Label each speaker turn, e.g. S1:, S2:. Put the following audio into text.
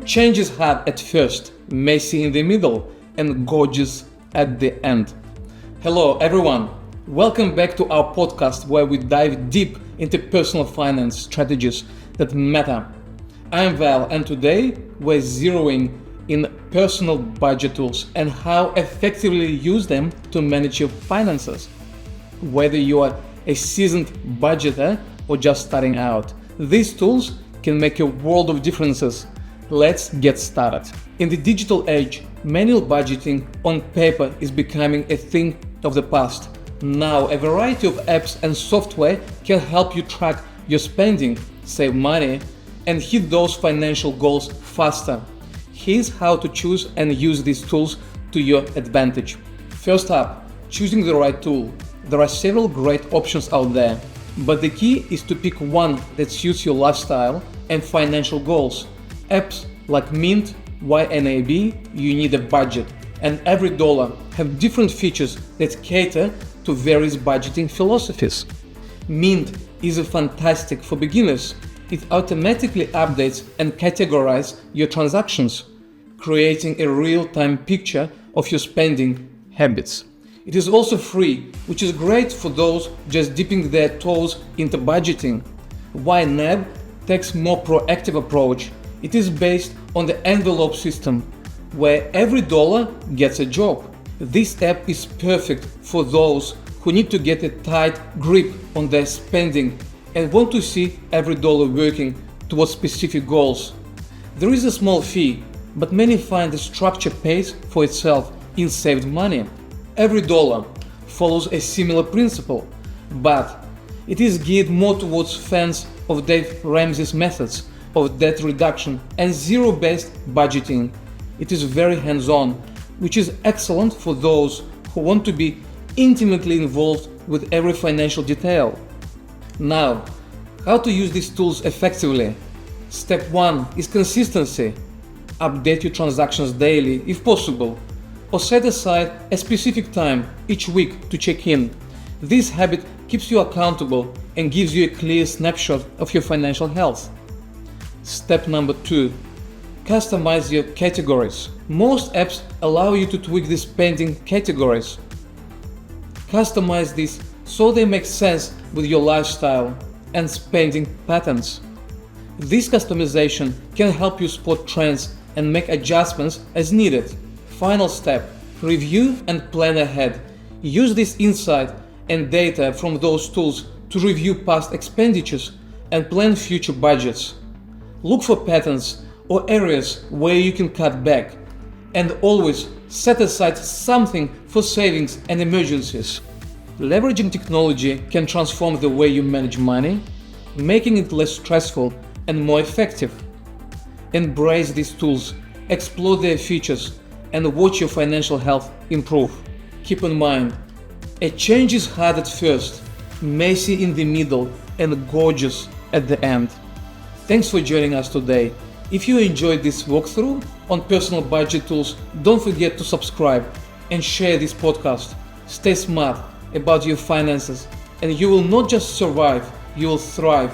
S1: change is hard at first, messy in the middle, and gorgeous at the end. Hello everyone, welcome back to our podcast where we dive deep into personal finance strategies that matter. I am Val, and today we're zeroing in personal budget tools and how effectively use them to manage your finances. Whether you are a seasoned budgeter or just starting out, these tools can make a world of differences. Let's get started. In the digital age, manual budgeting on paper is becoming a thing of the past. Now, a variety of apps and software can help you track your spending, save money, and hit those financial goals faster. Here's how to choose and use these tools to your advantage. First up, choosing the right tool. There are several great options out there, but the key is to pick one that suits your lifestyle and financial goals. Apps like Mint, YNAB, you need a budget, and every dollar have different features that cater to various budgeting philosophies. Mint is fantastic for beginners. It automatically updates and categorizes your transactions, creating a real-time picture of your spending habits. It is also free, which is great for those just dipping their toes into budgeting. YNAB takes a more proactive approach. It is based on the envelope system, where every dollar gets a job. This app is perfect for those who need to get a tight grip on their spending and want to see every dollar working towards specific goals. There is a small fee, but many find the structure pays for itself in saved money. Every dollar follows a similar principle, but it is geared more towards fans of Dave Ramsey's methods of debt reduction and zero-based budgeting. It is very hands-on, which is excellent for those who want to be intimately involved with every financial detail. Now, how to use these tools effectively? Step 1 is consistency. Update your transactions daily if possible, or set aside a specific time each week to check in. This habit keeps you accountable and gives you a clear snapshot of your financial health. Step number 2, customize your categories. Most apps allow you to tweak the spending categories. Customize these so they make sense with your lifestyle and spending patterns. This customization can help you spot trends and make adjustments as needed. Final step, review and plan ahead. Use this insight and data from those tools to review past expenditures and plan future budgets. Look for patterns or areas where you can cut back, and always set aside something for savings and emergencies. Leveraging technology can transform the way you manage money, making it less stressful and more effective. Embrace these tools, explore their features, and watch your financial health improve. Keep in mind, a change is hard at first, messy in the middle, and gorgeous at the end. Thanks for joining us today. If you enjoyed this walkthrough on personal budget tools, don't forget to subscribe and share this podcast. Stay smart about your finances, and you will not just survive, you will thrive.